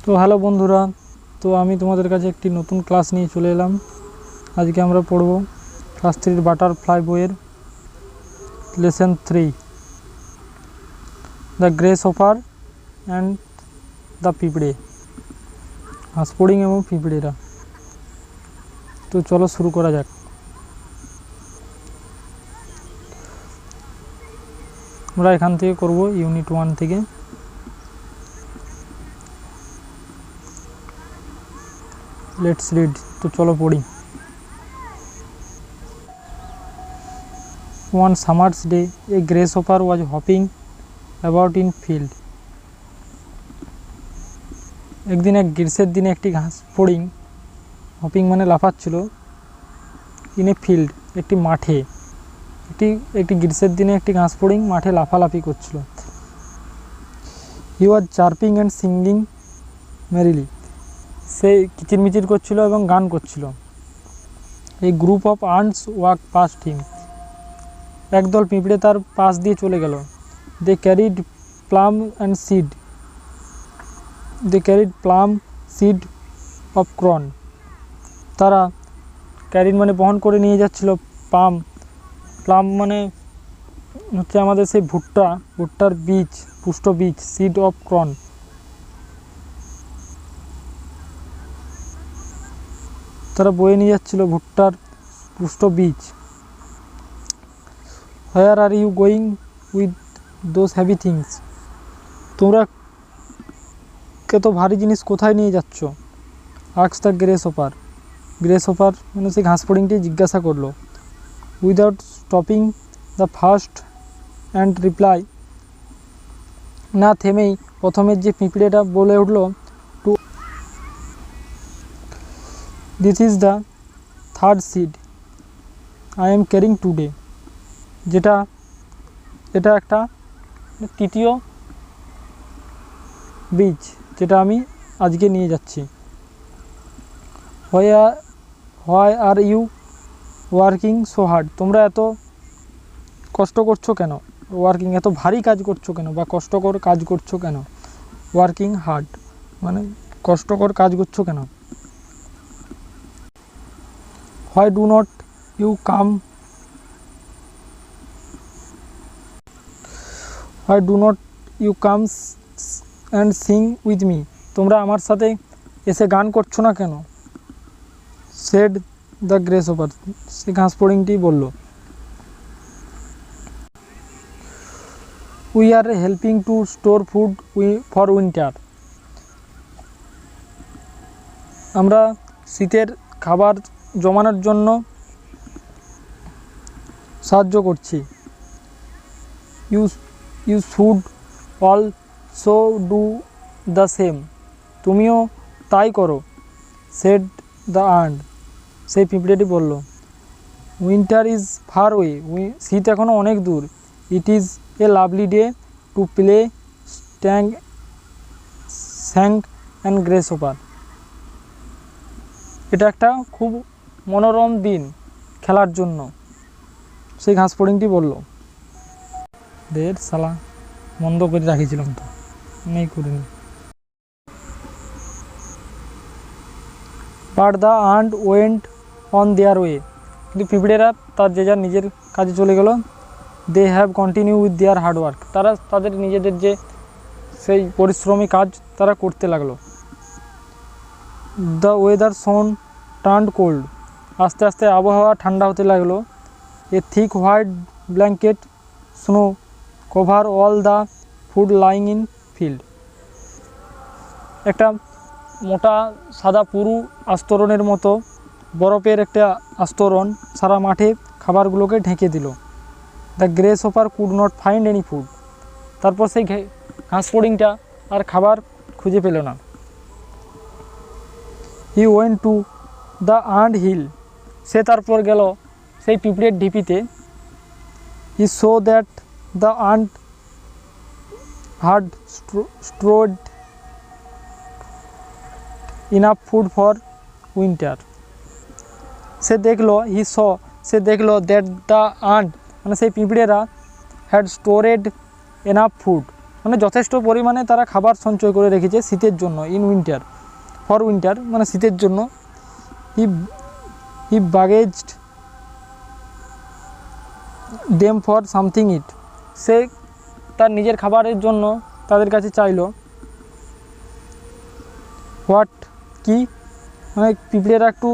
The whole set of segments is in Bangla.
তো হ্যালো বন্ধুরা, তো আমি তোমাদের কাছে একটি নতুন ক্লাস নিয়ে চলে এলাম। আজকে আমরা পড়ব ক্লাস 3 বাটারফ্লাই বইয়ের লেসন 3, দ্য গ্রেসহপার অ্যান্ড দ্য পিঁপড়ে, হাঁসফড়িং এবং পিঁপড়েরা। তো চলো শুরু করা যাক। আমরা এখান থেকে করব ইউনিট 1 থেকে। Let's read. তো চলো পড়ি। One summer's day, a grasshopper was hopping about in field. একদিন এক গ্রীষ্মের দিনে একটি ঘাস ফড়িং, হপিং মানে লাফাচ্ছিল, ইন এ ফিল্ড একটি মাঠে। একটি গ্রীষ্মের দিনে একটি ঘাস ফড়িং মাঠে লাফালাফি করছিল। He was chirping and singing merrily, সে কিচিরমিচির করছিল এবং গান করছিল। এই group of ants walk past him, একদল পিঁপড়ে তার পাশ দিয়ে চলে গেল। They carried plump seed of corn, তারা ক্যারিড মানে বহন করে নিয়ে যাচ্ছিল প্লাম মানে হচ্ছে আমাদের সেই ভুট্টার বীজ, পুষ্ট বীজ, সিড অফ কর্ন। তারা বয়ে নিয়ে যাচ্ছিল ভুট্টার পুষ্ট বীজ। Where are you going with those heavy things, তোমরা তো ভারী জিনিস কোথায় নিয়ে যাচ্ছ? আস্ক দ্য গ্রেসহপার মানে সেই ঘাস ফড়িংটি জিজ্ঞাসা করলো। Without stopping the first and reply, না থেমেই প্রথমের যে পিঁপড়েটা বলে উঠল, to this is the third seed I am carrying today, এটা একটা তৃতীয় বীজ যেটা আমি আজকে নিয়ে যাচ্ছি। Why are you working so hard, তোমরা এত কষ্ট করছো কেন? ওয়ার্কিং এত ভারী কাজ করছো কেন বা কষ্টকর কাজ করছো কেন? ওয়ার্কিং হার্ড মানে কষ্টকর কাজ করছো কেন? Why do not you come and sing with me, তোমরা আমার সাথে এসে গান করছো না কেন? সেড দ্য গ্রেসহপার, সে ঘাস ফড়িংটি বলল। We are helping to store food for winter, আমরা শীতের খাবার জমানোর জন্য সাহায্য করছি। You should also do the same, তুমিও তাই করো। সেড দ্য আন্ট, সেই পিঁপড়েটি বলল। উইন্টার ইজ ফার ওয়ে, শীত এখনও অনেক দূর। It is a lovely day to play sang and grasshopper, এটা একটা খুব মনোরম দিন খেলার জন্য, সেই ঘাস ফড়িংটি বলল। সালা বন্ধ করে রাখিছিলাম তো, নেই করিনি। But the ant went on their way, কিন্তু পিঁপড়েরা তার যে যার নিজের কাজে চলে গেল। They have continue with their hard work, তারা তাদের নিজেদের যে সেই পরিশ্রমী কাজ তারা করতে লাগলো। The weather soon turned cold, আস্তে আস্তে আবহাওয়া ঠান্ডা হতে লাগলো। A thick white blanket snow cover all the food lying in field, একটা মোটা সাদা পুরু আস্তরণের মতো বরফের একটা আস্তরণ সারা মাঠে খাবারগুলোকে ঢেকে দিল। The grasshopper could not find any food, তারপর সেই ঘাস ফড়িংটা আর খাবার খুঁজে পেল না। He went to the ant hill, সে তারপর গেল সেই পিঁপড়ের ঢিপিতে। He show that the ant had stored enough food for winter, সে দেখলো দ্যাট দ্য আন্ট মানে সেই পিঁপড়েরা হ্যাড স্টোরেড এনাফ ফুড, মানে যথেষ্ট পরিমাণে তারা খাবার সঞ্চয় করে রেখেছে শীতের জন্য, ফর উইন্টার মানে শীতের জন্য। হি বাগেজড দেম ফর সামথিং ইট, সে তার নিজের খাবারের জন্য তাদের কাছে চাইলো। হোয়াট, কি, মানে পিঁপড়েরা একটু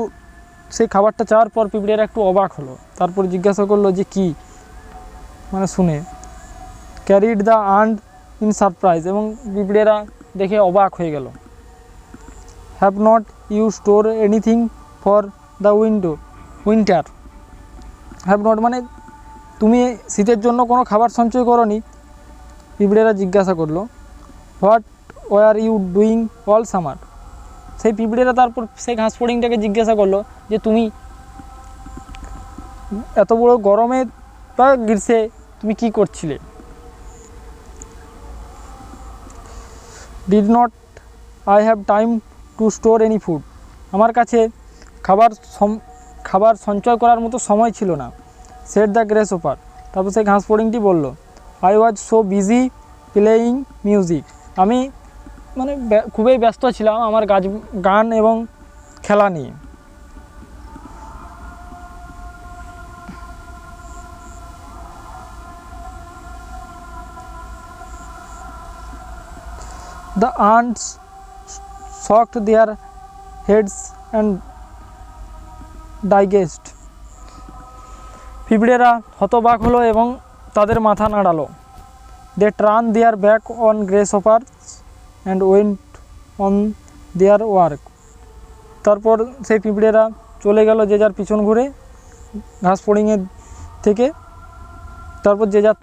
সেই খাবারটা চাওয়ার পর পিঁপড়েরা একটু অবাক হলো, তারপর জিজ্ঞাসা করলো যে কি, মানে শুনে। Carried the ant in surprise, এবং পিঁপড়েরা দেখে অবাক হয়ে গেল। Have not you store anything for the winter, have not মানে তুমি শীতের জন্য কোনো খাবার সঞ্চয় করোনি, পিঁপড়েরা জিজ্ঞাসা করলো। What were you doing all summer, সেই পিঁপড়েরা তারপর সেই ঘাস ফড়িংটাকে জিজ্ঞাসা করলো যে তুমি এত বড় গরমে বা গ্রীষ্মে তুমি কি করছিলে। Did not I have time to store any food, আমার কাছে খাবার সঞ্চয় করার মতো সময় ছিল না। সেট দ্য গ্রেসহপার, তারপর সেই ঘাস ফড়িংটি বলল। I was so busy playing music, আমি মানে খুবই ব্যস্ত ছিলাম আমার গান এবং খেলা নিয়ে। The ants shocked their heads and digest, পিঁপড়েরা হতবাক হলো এবং তাদের মাথা নাড়ালো। They turned their back on grasshoppers and went on their work, তারপর সেই পিঁপড়েরা চলে গেল যে যার পিছন ঘুরে ঘাস ফড়িংয়ের থেকে, তারপর যে যার